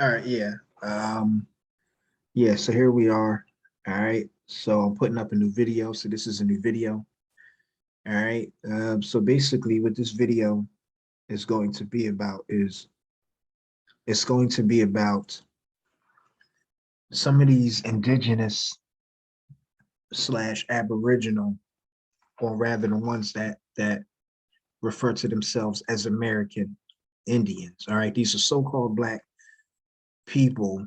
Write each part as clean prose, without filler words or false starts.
All right, yeah. Yeah, so here we are. All right. So I'm putting up a new video. So this is a new video. All right. So basically what this video is going to be about is it's going to be about some of these indigenous slash aboriginal, or rather the ones that refer to themselves as American Indians. All right. These are so-called black people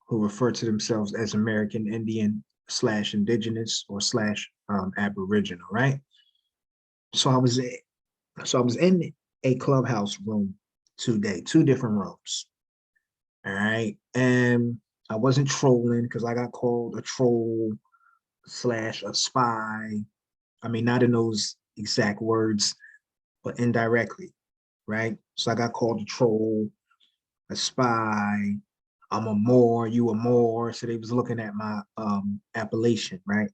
who refer to themselves as American Indian slash indigenous or slash Aboriginal, right? So I was so I was in a clubhouse room today, two different rooms. All right. And I wasn't trolling because I got called a troll slash a spy. I mean, not in those exact words, but indirectly, right? So I got called a troll, a spy. I'm a Moor, you a Moor. So they was looking at my appellation, right?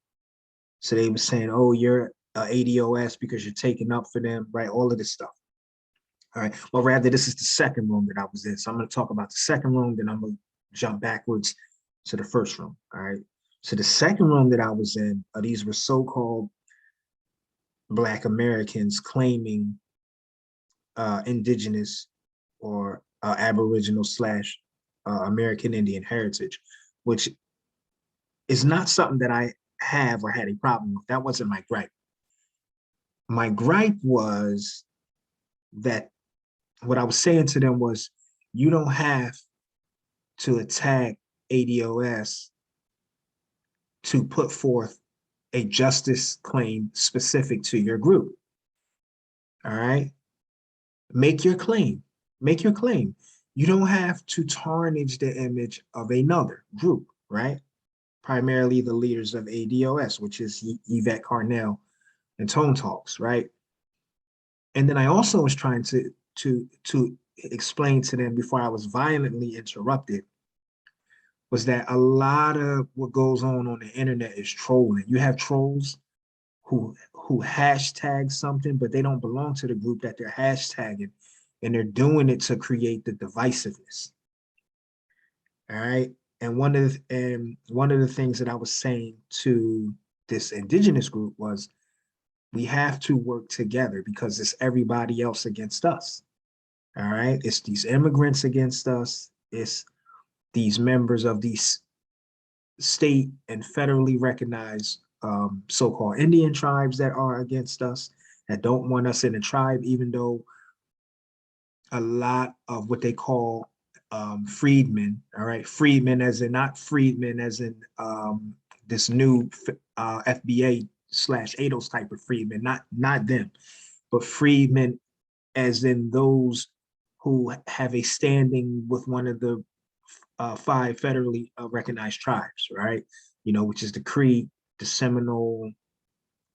So they was saying, oh, you're ADOS because you're taking up for them, right? All of this stuff. All right. Well, rather, this is the second room that I was in. So I'm going to talk about the second room, then I'm going to jump backwards to the first room. All right. So the second room that I was in, these were so-called Black Americans claiming indigenous or Aboriginal slash American Indian heritage, which is not something that I have or had a problem with. That wasn't my gripe. My gripe was that what I was saying to them was, you don't have to attack ADOS to put forth a justice claim specific to your group. All right. Make your claim. Make your claim. You don't have to tarnish the image of another group, right? Primarily the leaders of ADOS, which is Yvette Carnell and Tone Talks, right? And then I also was trying to explain to them before I was violently interrupted was that a lot of what goes on the internet is trolling. You have trolls who hashtag something, but they don't belong to the group that they're hashtagging, and they're doing it to create the divisiveness. All right. And one of the things that I was saying to this indigenous group was we have to work together because it's everybody else against us. All right. It's these immigrants against us. It's these members of these state and federally recognized so-called Indian tribes that are against us, that don't want us in the tribe, even though a lot of what they call freedmen, all right, freedmen as in not freedmen as in this new FBA slash ADOS type of freedmen, not them, but freedmen as in those who have a standing with one of the five federally recognized tribes, right? You know, which is the Cree, the Seminole,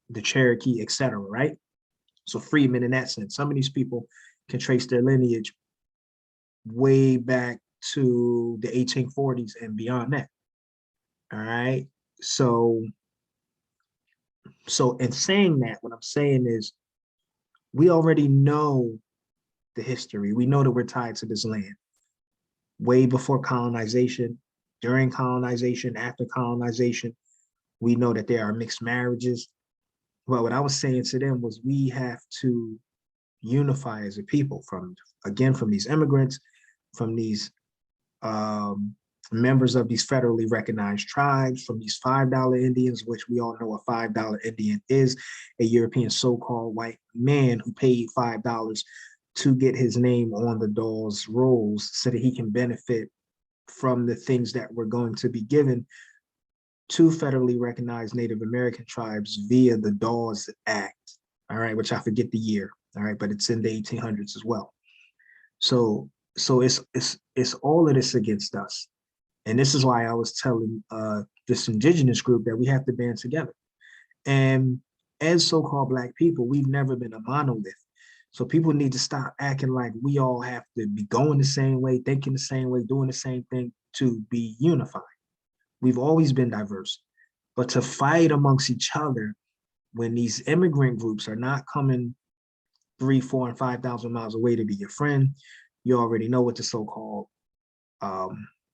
the Cherokee, etc., right? So freedmen in that sense. Some of these people can trace their lineage way back to the 1840s and beyond that. All right. So, so in saying that, what I'm saying is we already know the history. We know that we're tied to this land way before colonization, during colonization, after colonization. We know that there are mixed marriages. But what I was saying to them was we have to unify as a people from, again, from these immigrants, from these um, members of these federally recognized tribes, from these $5 Indians, which we all know a $5 Indian is a European so-called white man who paid $5 to get his name on the Dawes rolls so that he can benefit from the things that were going to be given to federally recognized Native American tribes via the Dawes Act, all right, which I forget the year, all right, but it's in the 1800s as well. So it's all of this against us. And this is why I was telling this indigenous group that we have to band together. And as so-called Black people, we've never been a monolith. So people need to stop acting like we all have to be going the same way, thinking the same way, doing the same thing to be unified. We've always been diverse. But to fight amongst each other when these immigrant groups are not coming 3, 4, and 5,000 miles away to be your friend, you already know what the so-called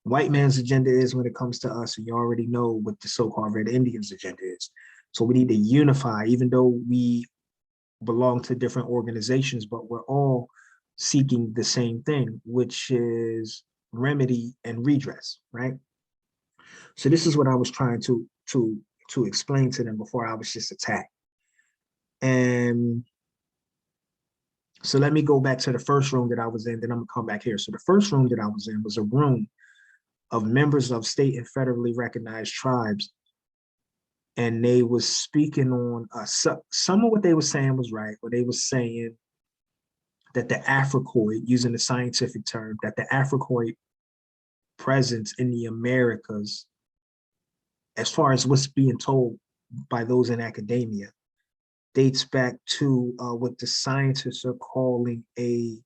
White man's agenda is when it comes to us, and you already know what the so-called Red Indians agenda is. So we need to unify, even though we belong to different organizations, but we're all seeking the same thing, which is remedy and redress, right? So this is what I was trying to explain to them before I was just attacked. And so let me go back to the first room that I was in, then I'm gonna come back here. So the first room that I was in was a room of members of state and federally recognized tribes. And they was speaking on, some of what they were saying was right, but they was saying that the Africoid, using the scientific term, that the Africoid presence in the Americas, as far as what's being told by those in academia, dates back to what the scientists are calling a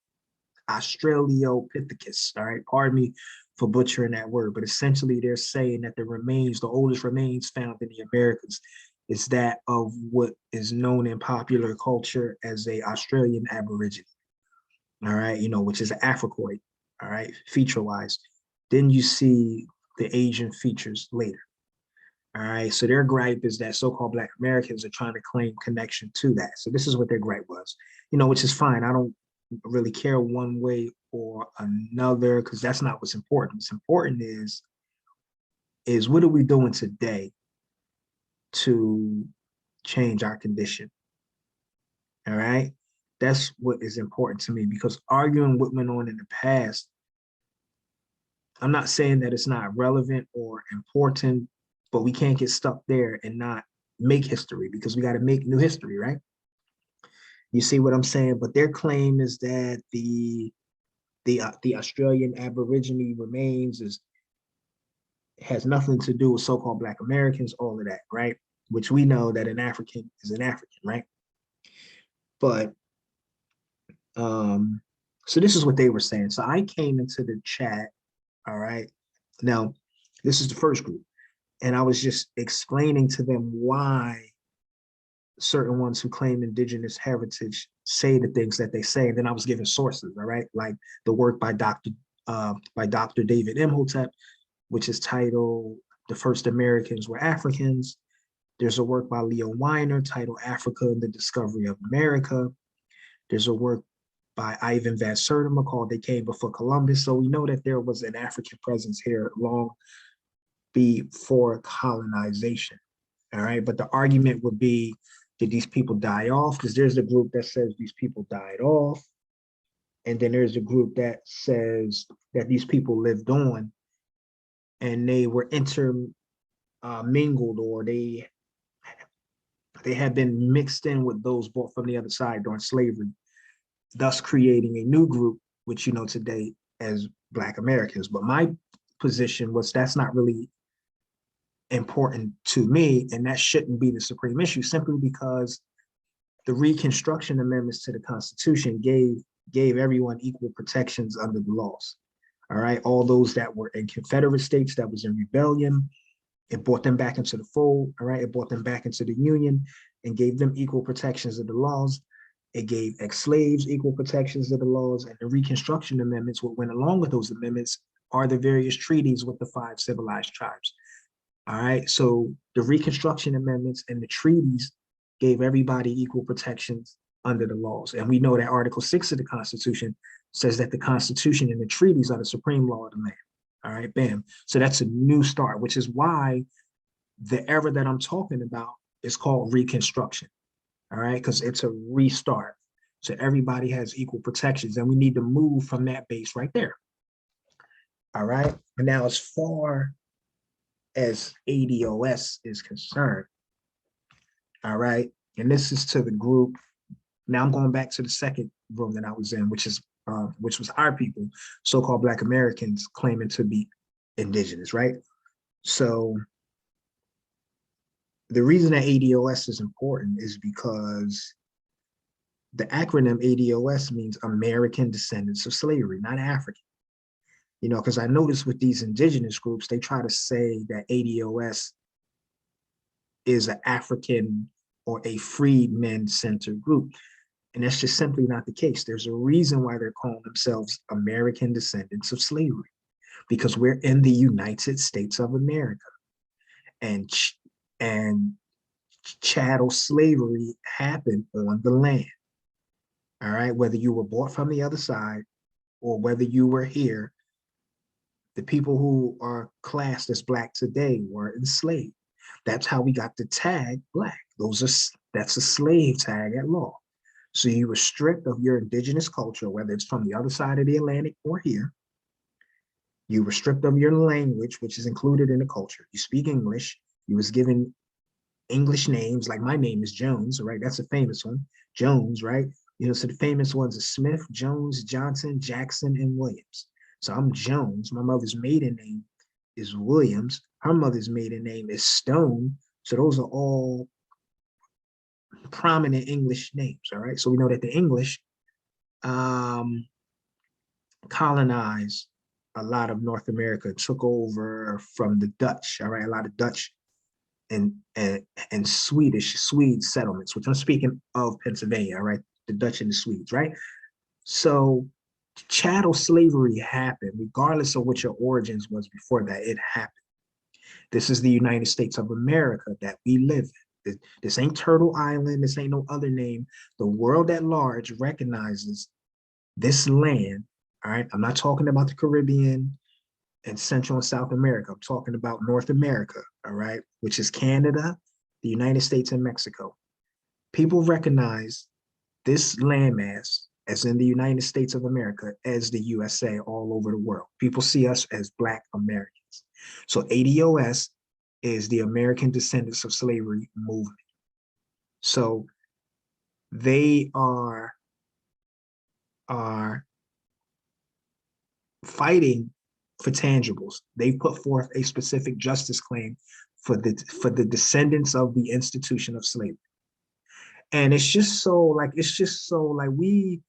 Australopithecus. All right, pardon me for butchering that word, but essentially they're saying that the remains, the oldest remains found in the Americas, is that of what is known in popular culture as a Australian Aborigine. All right, which is an Africoid. All right, feature-wise. Then you see the Asian features later. All right, so their gripe is that so-called Black Americans are trying to claim connection to that. So this is what their gripe was, which is fine. I don't really care one way or another, because that's not what's important. What's important is what are we doing today to change our condition? All right, that's what is important to me, because arguing what went on in the past, I'm not saying that it's not relevant or important, but we can't get stuck there and not make history, because we got to make new history, right? You see what I'm saying? But their claim is that the Australian Aborigine remains has nothing to do with so-called Black Americans, all of that, right? Which we know that an African is an African, right? But so this is what they were saying. So I came into the chat, all right? Now, this is the first group, and I was just explaining to them why certain ones who claim indigenous heritage say the things that they say. And then I was giving sources, all right? Like the work by Dr. David Imhotep, which is titled The First Americans Were Africans. There's a work by Leo Weiner titled Africa and the Discovery of America. There's a work by Ivan Van Sertima called They Came Before Columbus. So we know that there was an African presence here long before colonization, all right? But the argument would be, did these people die off? Because there's a group that says these people died off. And then there's a group that says that these people lived on and they were intermingled, or they had been mixed in with those brought from the other side during slavery, thus creating a new group, which you know today as Black Americans. But my position was that's not really important to me, and that shouldn't be the supreme issue, simply because the Reconstruction Amendments to the Constitution gave everyone equal protections under the laws. All right, all those that were in Confederate states that was in rebellion, it brought them back into the fold. All right, it brought them back into the Union and gave them equal protections of the laws. It gave ex-slaves equal protections of the laws, and the Reconstruction Amendments, what went along with those amendments, are the various treaties with the 5 civilized tribes. All right, so the Reconstruction Amendments and the treaties gave everybody equal protections under the laws. And we know that Article 6 of the Constitution says that the Constitution and the treaties are the supreme law of the land. All right, bam. So that's a new start, which is why the era that I'm talking about is called Reconstruction. All right, because it's a restart. So everybody has equal protections, and we need to move from that base right there. All right, and now as far as ADOS is concerned, all right, and this is to the group. Now I'm going back to the second room that I was in, which was our people, so-called Black Americans claiming to be indigenous, right? So the reason that ADOS is important is because the acronym ADOS means American Descendants of Slavery, not African. Because I noticed with these indigenous groups, they try to say that ADOS is an African or a freedmen-centered group. And that's just simply not the case. There's a reason why they're calling themselves American Descendants of Slavery. because we're in the United States of America, and and chattel slavery happened on the land. All right, whether you were bought from the other side or whether you were here, the people who are classed as Black today were enslaved. That's how we got the tag Black. That's a slave tag at law. So you were stripped of your indigenous culture, whether it's from the other side of the Atlantic or here. You were stripped of your language, which is included in the culture. You speak English. You was given English names, like my name is Jones, right? That's a famous one, Jones, right? So the famous ones are Smith, Jones, Johnson, Jackson, and Williams. So I'm Jones. My mother's maiden name is Williams. Her mother's maiden name is Stone. So those are all prominent English names, all right? So we know that the English colonized a lot of North America, took over from the Dutch, all right? A lot of Dutch and Swede settlements, which I'm speaking of Pennsylvania, all right? The Dutch and the Swedes, right? So chattel slavery happened, regardless of what your origins was before that, it happened. This is the United States of America that we live in. This ain't Turtle Island, this ain't no other name. The world at large recognizes this land, all right? I'm not talking about the Caribbean and Central and South America. I'm talking about North America, all right? Which is Canada, the United States, and Mexico. People recognize this landmass, as in the United States of America, as the USA all over the world. People see us as Black Americans. So ADOS is the American Descendants of Slavery movement. So they are fighting for tangibles. They put forth a specific justice claim for the descendants of the institution of slavery. And it's just so like we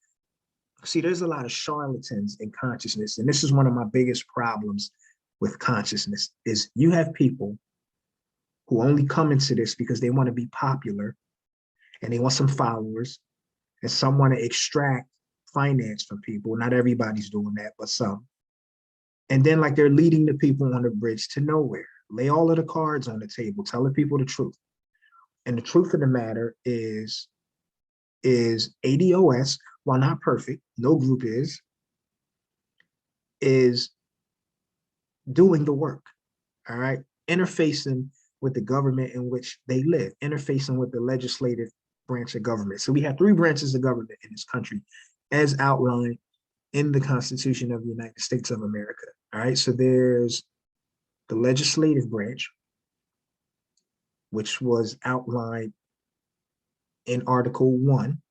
see, there's a lot of charlatans in consciousness. And this is one of my biggest problems with consciousness is you have people who only come into this because they want to be popular and they want some followers, and some want to extract finance from people. Not everybody's doing that, but some. And then like they're leading the people on the bridge to nowhere. Lay all of the cards on the table, telling people the truth. And the truth of the matter is ADOS, while not perfect, no group is doing the work, all right? Interfacing with the government in which they live, interfacing with the legislative branch of government. So we have three branches of government in this country as outlined in the Constitution of the United States of America, all right? So there's the legislative branch, which was outlined in Article 1.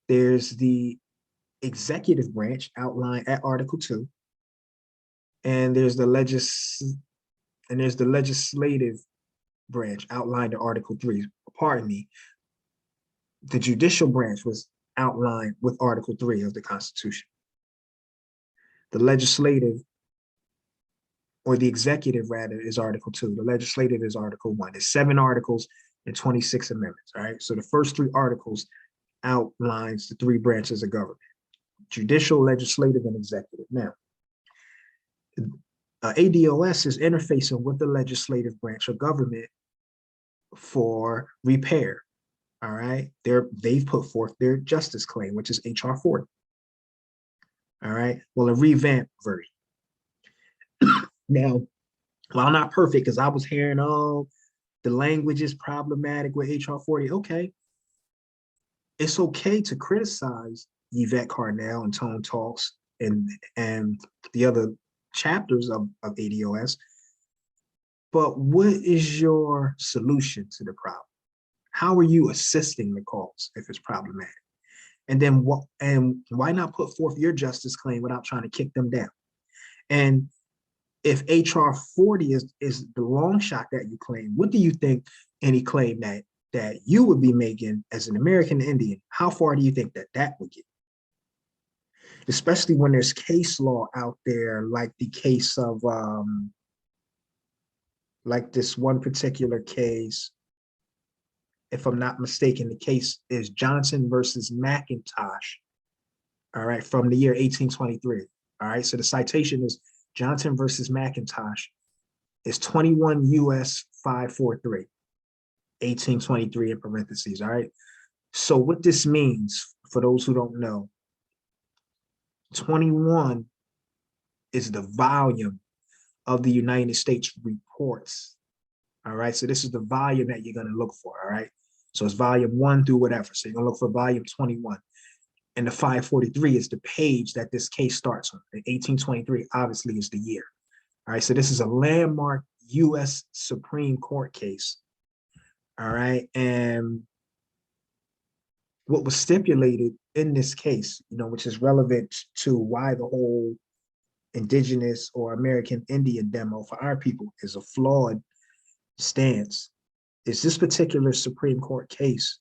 There's the executive branch outlined at Article 2. And there's the legislative branch outlined in Article 3. Pardon me. The judicial branch was outlined with Article 3 of the Constitution. The legislative, or the executive rather, is Article 2. The legislative is Article 1. There's 7 articles and 26 amendments, all right? So the first 3 articles outlines the 3 branches of government: judicial, legislative, and executive. Now, ADOS is interfacing with the legislative branch of government for repair, all right? They've put forth their justice claim, which is HR 40, all right? Well, a revamped version. Now, while not perfect, because I was hearing, oh, the language is problematic with HR 40, okay. It's okay to criticize Yvette Carnell and Tone Talks and the other chapters of ADOS, but what is your solution to the problem? How are you assisting the cause if it's problematic? And then why not put forth your justice claim without trying to kick them down? And if HR 40 is the long shot that you claim, what do you think any claim that you would be making as an American Indian, how far do you think that would get? Especially when there's case law out there, like the case of, like this one particular case, if I'm not mistaken, the case is Johnson versus McIntosh, all right, from the year 1823. All right, so the citation is Johnson versus McIntosh is 21 US 543, 1823 in parentheses, all right? So what this means, for those who don't know, 21 is the volume of the United States reports, all right? So this is the volume that you're gonna look for, all right? So it's volume 1 through whatever. So you're gonna look for volume 21. And the 543 is the page that this case starts on. And 1823 obviously is the year. All right, so this is a landmark US Supreme Court case. All right, and what was stipulated in this case, which is relevant to why the whole Indigenous or American Indian demo for our people is a flawed stance, is this particular Supreme Court case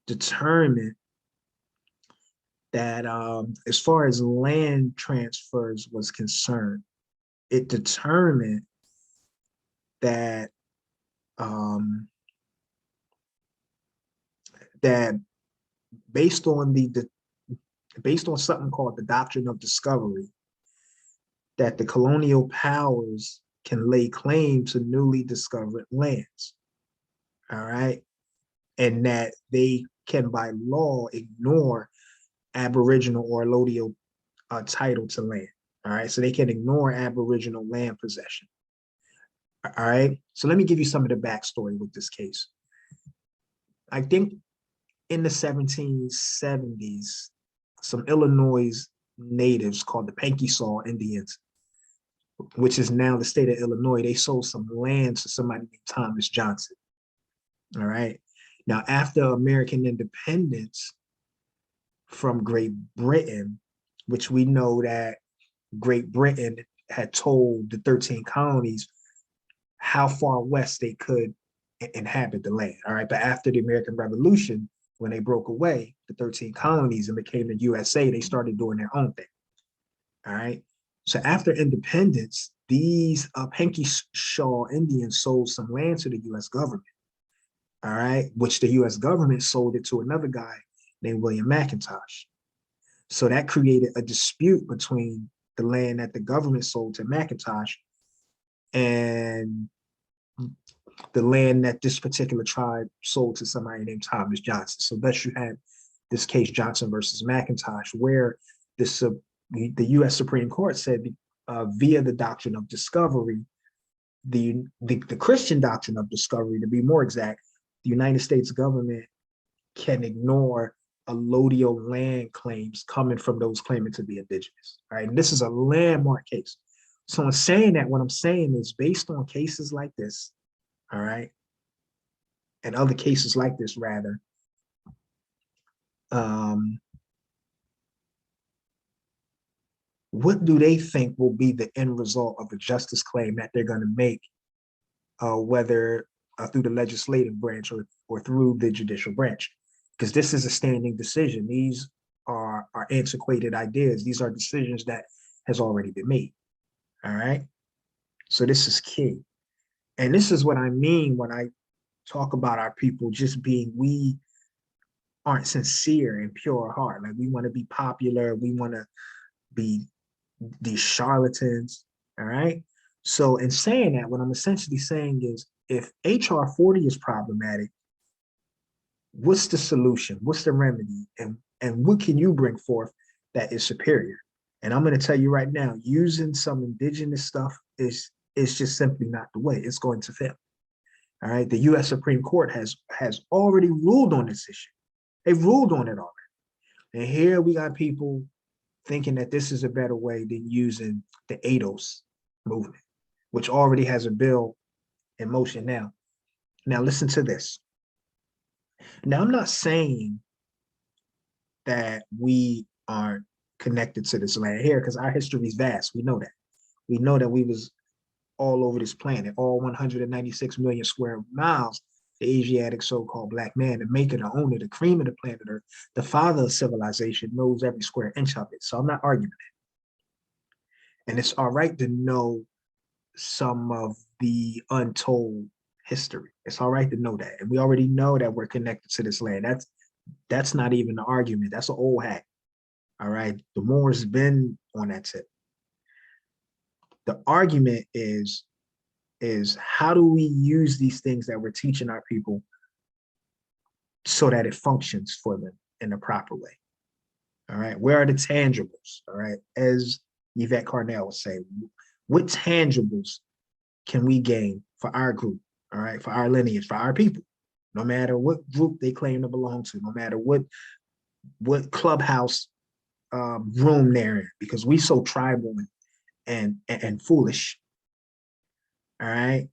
determined that as far as land transfers was concerned, it determined that that based on something called the doctrine of discovery, that the colonial powers can lay claim to newly discovered lands, all right, and that they can by law ignore Aboriginal or allodial title to land, all right, so they can ignore Aboriginal land possession. All right, so let me give you some of the backstory with this case. I think in the 1770s, some Illinois natives called the Pankesaw Indians, which is now the state of Illinois, they sold some land to somebody named Thomas Johnson. All right. Now, after American independence from Great Britain, which we know that Great Britain had told the 13 colonies how far west they could inhabit the land. All right. But after the American Revolution, when they broke away, the 13 colonies, and became the USA, they started doing their own thing. All right. So after independence, these Pankesaw Indians sold some land to the US government. All right. Which the US government sold it to another guy named William McIntosh. So that created a dispute between the land that the government sold to McIntosh and the land that this particular tribe sold to somebody named Thomas Johnson. So thus you had this case, Johnson versus McIntosh, where the U.S. Supreme Court said via the doctrine of discovery, the Christian doctrine of discovery, to be more exact, the United States government can ignore allodial land claims coming from those claiming to be indigenous. All right, and this is a landmark case. So in saying that, what I'm saying is based on cases like this, all right, and other cases like this, rather, what do they think will be the end result of a justice claim that they're going to make, whether through the legislative branch or through the judicial branch? Because this is a standing decision. These are antiquated ideas. These are decisions that has already been made. All right. So this is key. And this is what I mean when I talk about our people just being, we aren't sincere and pure heart. Like, we want to be popular. We want to be these charlatans. All right. So in saying that, what I'm essentially saying is, if HR 40 is problematic, what's the solution? What's the remedy? And what can you bring forth that is superior? And I'm going to tell you right now, using some indigenous stuff is just simply not the way. It's going to fail. All right. The U.S. Supreme Court has already ruled on this issue. They've ruled on it already. And here we got people thinking that this is a better way than using the ADOS movement, which already has a bill in motion now. Now listen to this. Now, I'm not saying that we aren't connected to this land here, because our history is vast. We know that. We know that we was all over this planet, all 196 million square miles. The Asiatic so-called black man, the maker, the owner, the cream of the planet Earth, the father of civilization, knows every square inch of it. So I'm not arguing that. And it's all right to know some of the untold history. It's all right to know that. And we already know that we're connected to this land. That's not even an argument. That's an old hat. All right. The Moors been on that tip. The argument is how do we use these things that we're teaching our people so that it functions for them in the proper way? All right. Where are the tangibles? All right. As Yvette Carnell would say, what tangibles can we gain for our group? All right. For our lineage, for our people, no matter what group they claim to belong to, no matter what clubhouse room they're in, because we so tribal and foolish. All right.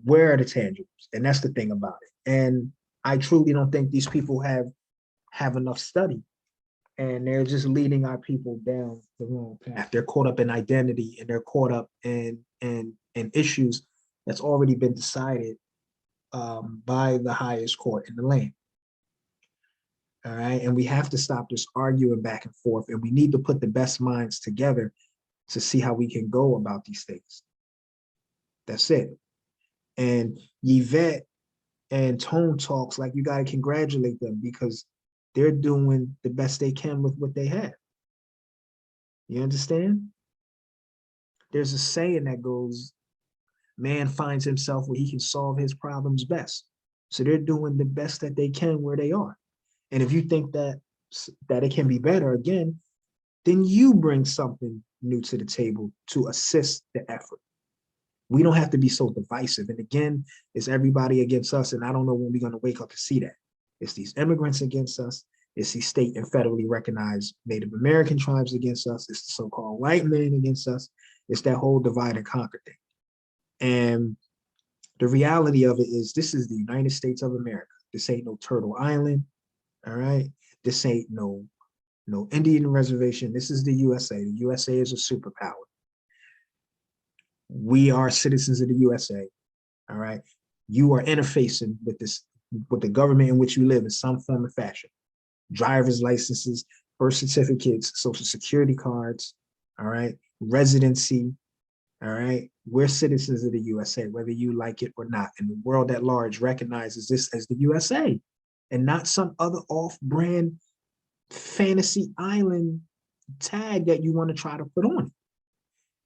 Where are the tangibles? And that's the thing about it. And I truly don't think these people have enough study, and they're just leading our people down the wrong path. They're caught up in identity, and they're caught up in issues that's already been decided by the highest court in the land. All right. And we have to stop this arguing back and forth, and we need to put the best minds together to see how we can go about these things. That's it. And Yvette and Tone Talks, like, you got to congratulate them, because they're doing the best they can with what they have. You understand? There's a saying that goes, man finds himself where he can solve his problems best. So they're doing the best that they can where they are. And if you think that it can be better, again, then you bring something new to the table to assist the effort. We don't have to be so divisive. And again, it's everybody against us. And I don't know when we're going to wake up to see that. It's these immigrants against us. It's these state and federally recognized Native American tribes against us. It's the so-called white man against us. It's that whole divide and conquer thing. And the reality of it is, this is the United States of America. This ain't no Turtle Island. All right. This ain't no Indian reservation. This is the USA. The USA is a superpower. We are citizens of the USA. All right. You are interfacing with the government in which you live in some form or fashion. Driver's licenses, birth certificates, social security cards. All right. Residency. All right. We're citizens of the USA, whether you like it or not. And the world at large recognizes this as the USA, and not some other off-brand fantasy island tag that you want to try to put on it.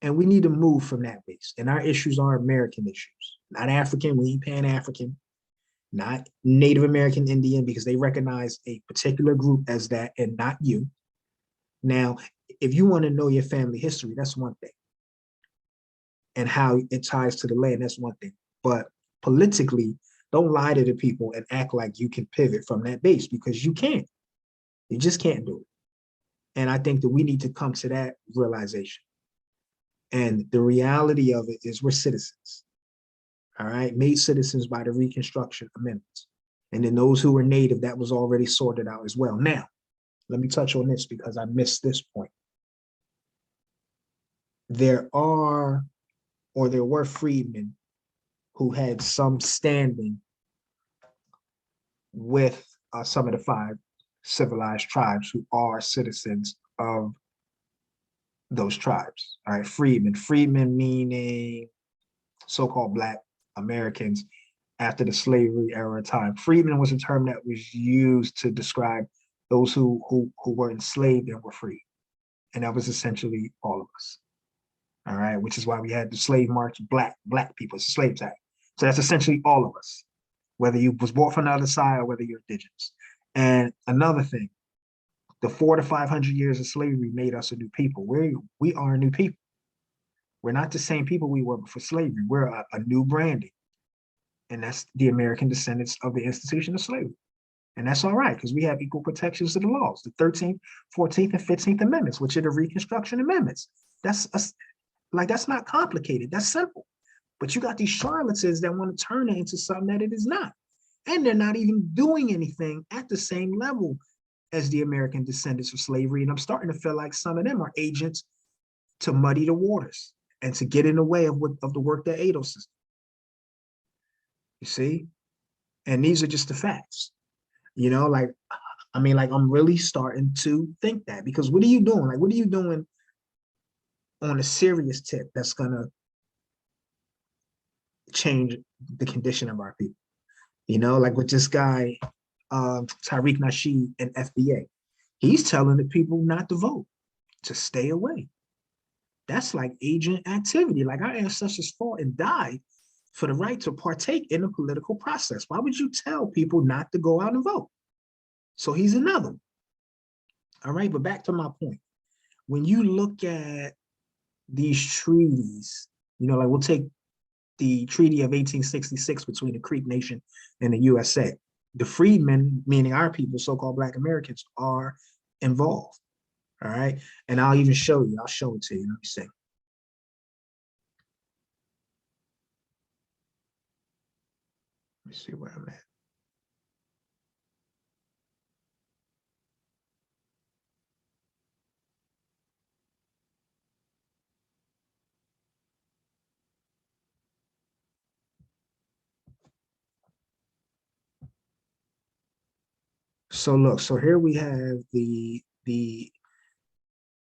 And we need to move from that base. And our issues are American issues, not African. We ain't Pan-African, not Native American Indian, because they recognize a particular group as that and not you. Now, if you want to know your family history, that's one thing. And how it ties to the land, that's one thing. But politically, don't lie to the people and act like you can pivot from that base, because you can't. You just can't do it. And I think that we need to come to that realization. And the reality of it is, we're citizens, all right, made citizens by the Reconstruction Amendments. And then those who were Native, that was already sorted out as well. Now, let me touch on this because I missed this point. There were freedmen who had some standing with some of the 5 civilized tribes who are citizens of those tribes. All right, freedmen meaning so-called Black Americans after the slavery era time. Freedmen was a term that was used to describe those who were enslaved and were free. And that was essentially all of us. All right, which is why we had the slave march, black people, it's a slave tag. So that's essentially all of us, whether you was brought from the other side or whether you're indigenous. And another thing, the 400 to 500 years of slavery made us a new people. We are a new people. We're not the same people we were before slavery. We're a new branding. And that's the American descendants of the institution of slavery. And that's all right, because we have equal protections to the laws, the 13th, 14th, and 15th Amendments, which are the Reconstruction Amendments. That's not complicated. That's simple. But you got these charlatans that want to turn it into something that it is not. And they're not even doing anything at the same level as the American descendants of slavery. And I'm starting to feel like some of them are agents to muddy the waters and to get in the way of the work that ADO system. You see? And these are just the facts. You know, I'm really starting to think that, because what are you doing? What are you doing on a serious tip that's going to change the condition of our people? You know, like with this guy, Tariq Nasheed and FBA, he's telling the people not to vote, to stay away. That's like agent activity. Like our ancestors fought and died for the right to partake in the political process. Why would you tell people not to go out and vote? So he's another one. All right, but back to my point. When you look at these treaties, like we'll take the Treaty of 1866 between the Creek Nation and the USA. The freedmen, meaning our people, so-called Black Americans, are involved. All right. And I'll even show you. I'll show it to you. Let me see. Let me see where I'm at. So look, so here we have the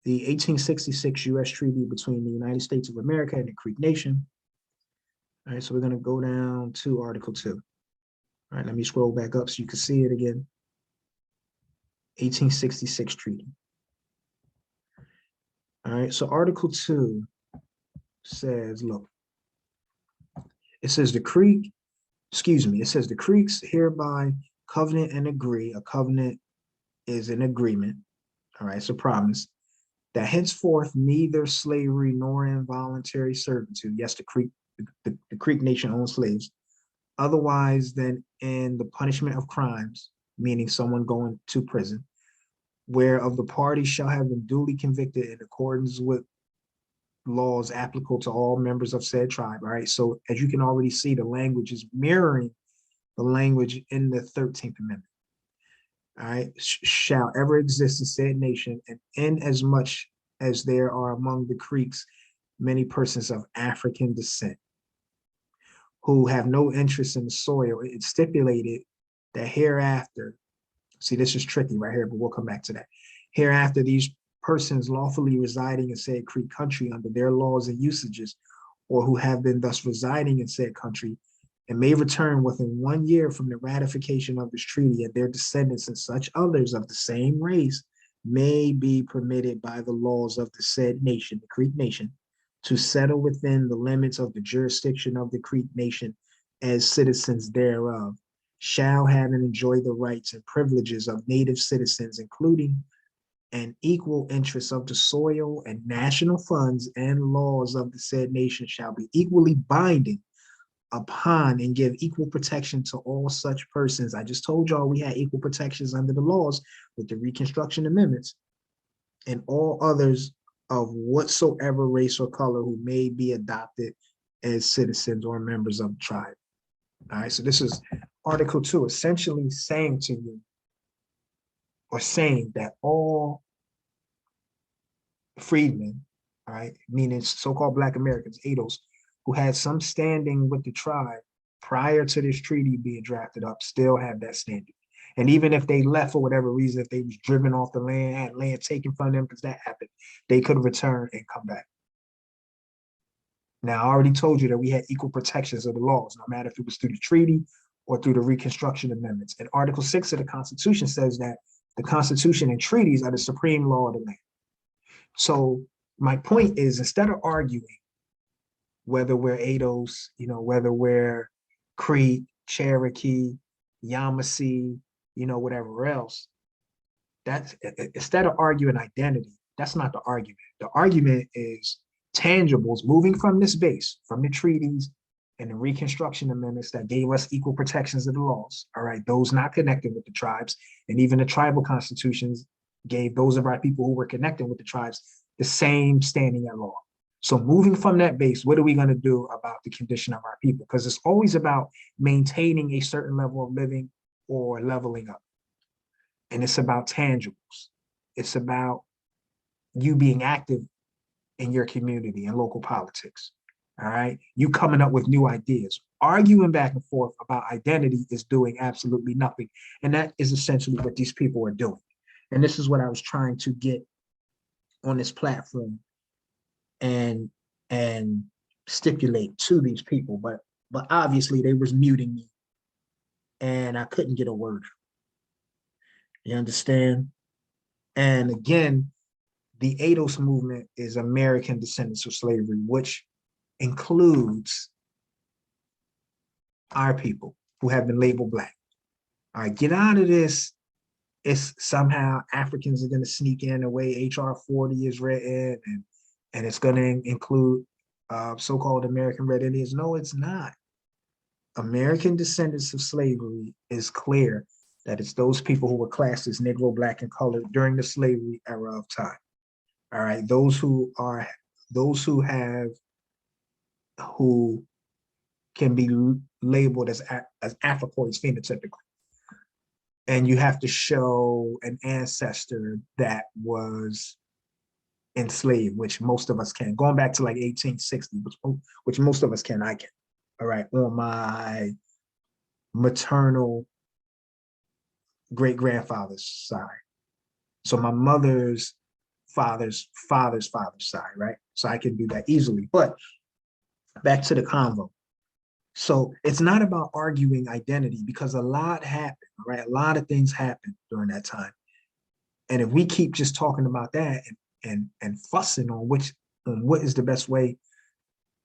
1866 U.S. Treaty between the United States of America and the Creek Nation. All right, so we're going to go down to Article 2. All right, let me scroll back up so you can see it again. 1866 Treaty. All right, so Article 2 says, look, it says the Creeks hereby covenant and agree. A covenant is an agreement. All right, it's a promise that henceforth neither slavery nor involuntary servitude. Yes, the Creek Nation owned slaves. Otherwise than in the punishment of crimes, meaning someone going to prison, whereof the parties shall have been duly convicted in accordance with laws applicable to all members of said tribe. All right. So as you can already see, the language is mirroring the language in the 13th Amendment. All right. Shall ever exist in said nation, and in as much as there are among the Creeks many persons of African descent who have no interest in the soil, it's stipulated that hereafter, see, this is tricky right here, but we'll come back to that. Hereafter, these persons lawfully residing in said Creek country under their laws and usages, or who have been thus residing in said country, and may return within 1 year from the ratification of this treaty, and their descendants and such others of the same race may be permitted by the laws of the said nation, the Creek Nation, to settle within the limits of the jurisdiction of the Creek Nation as citizens thereof, shall have and enjoy the rights and privileges of native citizens, including an equal interest of the soil and national funds, and laws of the said nation shall be equally binding upon and give equal protection to all such persons. I just told y'all we had equal protections under the laws with the Reconstruction Amendments, and all others of whatsoever race or color who may be adopted as citizens or members of the tribe. All right, so this is Article 2, essentially saying to you, or saying that all freedmen, all right, meaning so-called Black Americans, ADOS, who had some standing with the tribe prior to this treaty being drafted up, still have that standing. And even if they left for whatever reason, if they was driven off the land, had land taken from them, because that happened, they could return and come back. Now, I already told you that we had equal protections of the laws, no matter if it was through the treaty or through the Reconstruction Amendments. And Article 6 of the Constitution says that the Constitution and treaties are the supreme law of the land. So my point is, instead of arguing whether we're ADOS, whether we're Creek, Cherokee, Yamasee, whatever else, that's, instead of arguing identity, that's not the argument. The argument is tangibles moving from this base, from the treaties and the Reconstruction Amendments that gave us equal protections of the laws. All right, those not connected with the tribes, and even the tribal constitutions gave those of our people who were connected with the tribes the same standing at law. So moving from that base, what are we going to do about the condition of our people? Because it's always about maintaining a certain level of living or leveling up. And it's about tangibles. It's about you being active in your community and local politics. All right. You coming up with new ideas. Arguing back and forth about identity is doing absolutely nothing. And that is essentially what these people are doing. And this is what I was trying to get on this platform and stipulate to these people. But obviously they was muting me and I couldn't get a word. You understand? And again, The ADOS movement is American Descendants of Slavery, which includes our people who have been labeled Black. All right, get out of this. It's somehow Africans are going to sneak in the way HR 40 is written, and it's going to include so-called American Red Indians. No, it's not. American Descendants of Slavery is clear that it's those people who were classed as Negro, Black, and colored during the slavery era of time. All right, those who can be labeled as Africoids phenotypically. And you have to show an ancestor that was enslaved, which most of us can. Going back to like 1860, which most of us can, I can. All right, on my maternal great-grandfather's side. So my mother's father's side, right? So I can do that easily. But back to the convo. So it's not about arguing identity, because a lot happened, right? A lot of things happened during that time. And if we keep just talking about that and fussing on what is the best way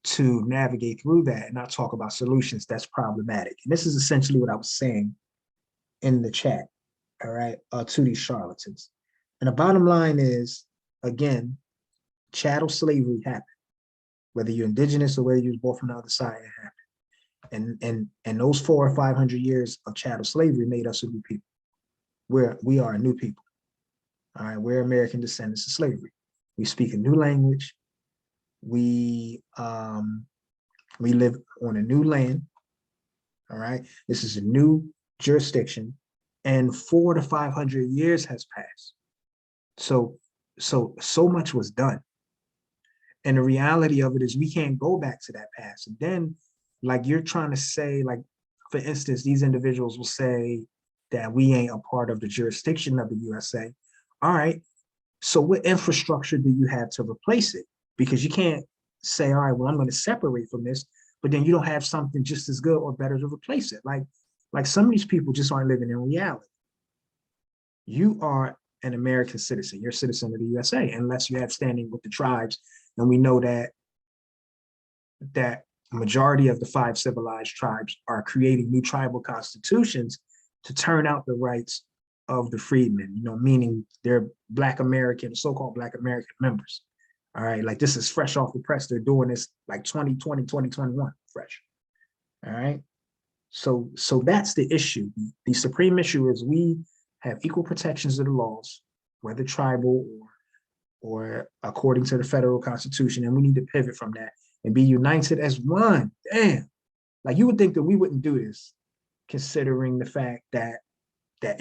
to navigate through that and not talk about solutions, that's problematic. And this is essentially what I was saying in the chat, all right, to these charlatans. And the bottom line is, again, chattel slavery happened. Whether you're indigenous or whether you was born from the other side, it happened. And those 400 or 500 years of chattel slavery made us a new people. We are a new people. All right, we're American descendants of slavery. We speak a new language. We live on a new land. All right, this is a new jurisdiction, and 400 to 500 years has passed. So much was done. And the reality of it is we can't go back to that past. And then, like you're trying to say, like, for instance, these individuals will say that we ain't a part of the jurisdiction of the USA. All right, so what infrastructure do you have to replace it? Because you can't say, all right, well, I'm going to separate from this, but then you don't have something just as good or better to replace it. Like some of these people just aren't living in reality. You are an American citizen. You're a citizen of the USA, unless you have standing with the tribes. And we know that majority of the 5 civilized tribes are creating new tribal constitutions to turn out the rights of the freedmen, meaning they're Black American, so-called Black American members. All right, like this is fresh off the press. They're doing this like 2020, 2021, fresh. All right, so that's the issue. The supreme issue is we have equal protections of the laws, whether tribal or according to the federal constitution, and we need to pivot from that and be united as one. Damn, like you would think that we wouldn't do this, considering the fact that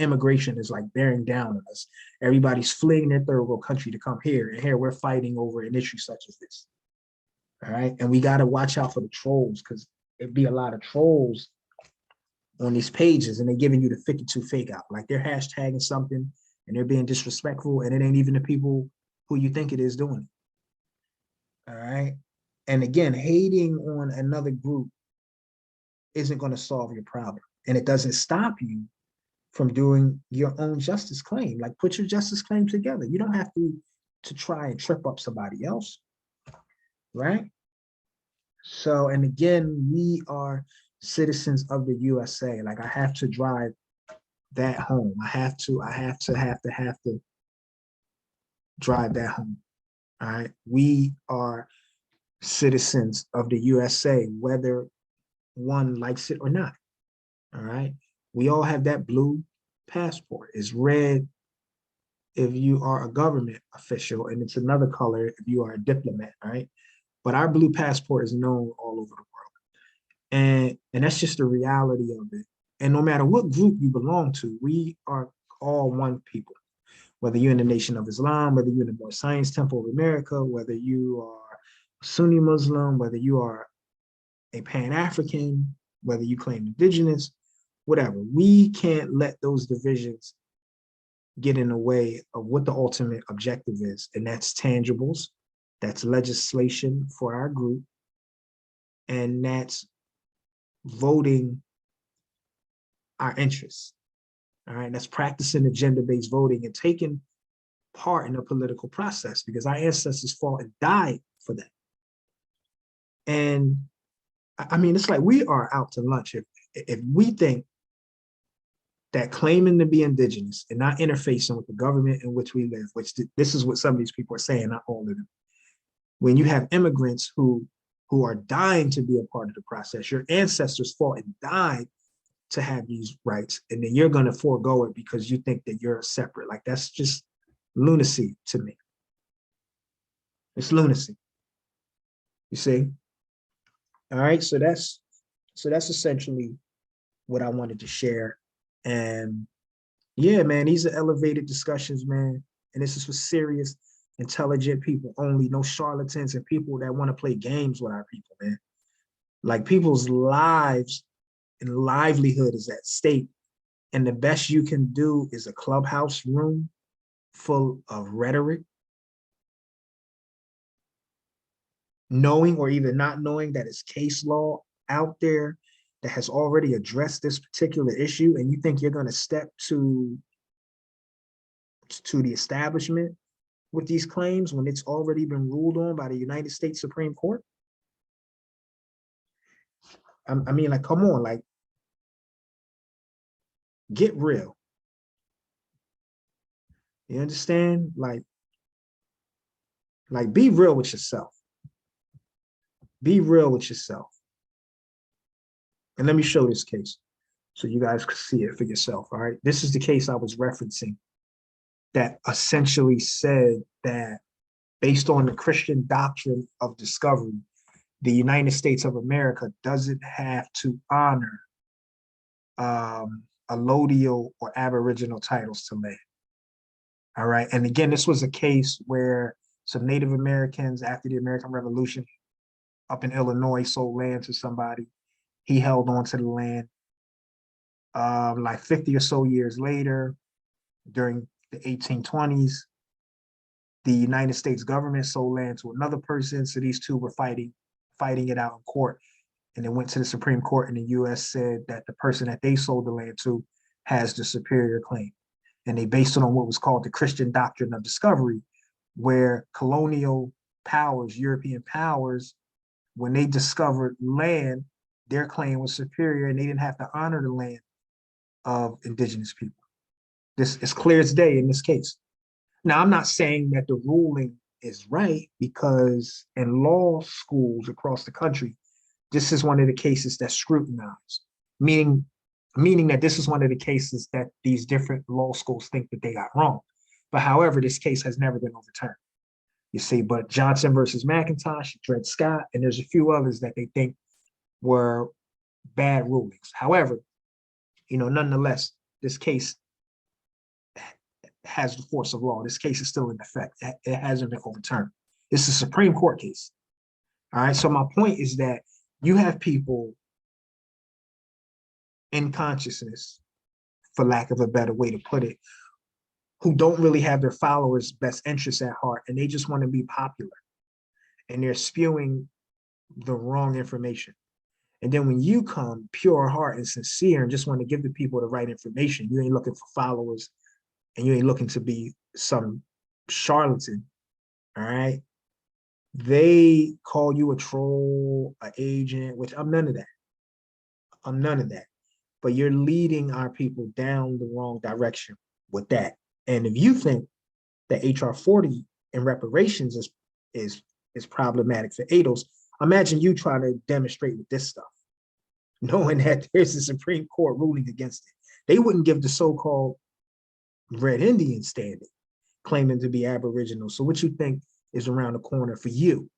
immigration is like bearing down on us. Everybody's fleeing their third world country to come here, and here we're fighting over an issue such as this. All right, and we got to watch out for the trolls, because it'd be a lot of trolls on these pages, and they're giving you the 52 fake out. Like they're hashtagging something and they're being disrespectful, and it ain't even the people who you think it is doing it. All right. And again, hating on another group isn't going to solve your problem. And it doesn't stop you from doing your own justice claim. Like put your justice claim together. You don't have to try and trip up somebody else. Right. So, and again, we are citizens of the USA. Like I have to drive that home. I have to drive that home. All right. We are citizens of the USA, whether one likes it or not. All right. We all have that blue passport. It's red if you are a government official, and it's another color if you are a diplomat. All right. But our blue passport is known all over the world. And that's just the reality of it. And no matter what group you belong to, we are all one people. Whether you're in the Nation of Islam, whether you're in the More Science Temple of America, whether you are Sunni Muslim, whether you are a Pan-African, whether you claim indigenous, whatever. We can't let those divisions get in the way of what the ultimate objective is, and that's tangibles, that's legislation for our group, and that's voting our interests. All right, that's practicing agenda-based voting and taking part in the political process because our ancestors fought and died for that. And I mean, it's like we are out to lunch if we think that claiming to be indigenous and not interfacing with the government in which we live, which this is what some of these people are saying, not all of them. When you have immigrants who are dying to be a part of the process, your ancestors fought and died to have these rights, and then you're going to forego it because you think that you're separate. Like, that's just lunacy to me. It's lunacy. You see? All right, so that's essentially what I wanted to share. And yeah, man, these are elevated discussions, man. And this is for serious, intelligent people only, no charlatans and people that want to play games with our people, man. Like, people's lives and livelihood is at stake. And the best you can do is a clubhouse room full of rhetoric, knowing or either not knowing that it's case law out there that has already addressed this particular issue, and you think you're going to step to the establishment with these claims when it's already been ruled on by the United States Supreme Court? I mean, like, come on, like, get real. You understand? Like, be real with yourself. Be real with yourself. And let me show this case so you guys can see it for yourself, all right? This is the case I was referencing that essentially said that based on the Christian doctrine of discovery, the United States of America doesn't have to honor allodial or Aboriginal titles to land. All right. And again, this was a case where some Native Americans after the American Revolution up in Illinois sold land to somebody. He held on to the land. Like 50 or so years later, during the 1820s, the United States government sold land to another person. So these two were fighting it out in court. And it went to the Supreme Court, and the US said that the person that they sold the land to has the superior claim. And they based it on what was called the Christian doctrine of discovery, where colonial powers, European powers, when they discovered land, their claim was superior and they didn't have to honor the land of indigenous people. This is clear as day in this case. Now, I'm not saying that the ruling is right, because in law schools across the country, this is one of the cases that's scrutinized, meaning that this is one of the cases that these different law schools think that they got wrong. But however, this case has never been overturned. You see, but Johnson versus McIntosh, Dred Scott, and there's a few others that they think were bad rulings. However, nonetheless, this case has the force of law. This case is still in effect. It hasn't been overturned. It's a Supreme Court case. All right. So my point is that you have people in consciousness, for lack of a better way to put it, who don't really have their followers' best interests at heart, and they just want to be popular. And they're spewing the wrong information. And then when you come pure heart and sincere and just want to give the people the right information, you ain't looking for followers and you ain't looking to be some charlatan, all right? They call you a troll, an agent, which I'm none of that. I'm none of that. But you're leading our people down the wrong direction with that. And if you think that HR 40 and reparations is problematic for ADOS, imagine you trying to demonstrate with this stuff, knowing that there's a Supreme Court ruling against it. They wouldn't give the so-called Red Indian standing, claiming to be Aboriginal. So what you think is around the corner for you,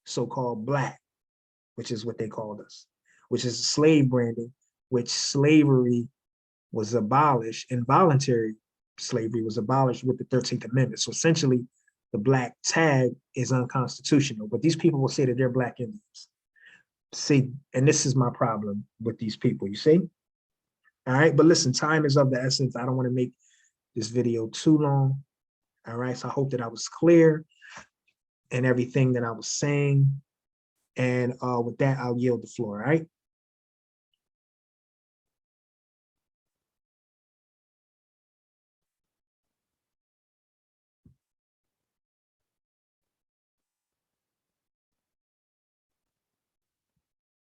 so-called Black, which is what they called us, which is slave branding, which slavery was abolished, involuntary slavery was abolished with the 13th Amendment. So essentially, the Black tag is unconstitutional, but these people will say that they're Black Indians. See, and this is my problem with these people, you see? All right, but listen, time is of the essence. I don't want to make this video too long. All right, so I hope that I was clear in everything that I was saying. And with that, I'll yield the floor, all right?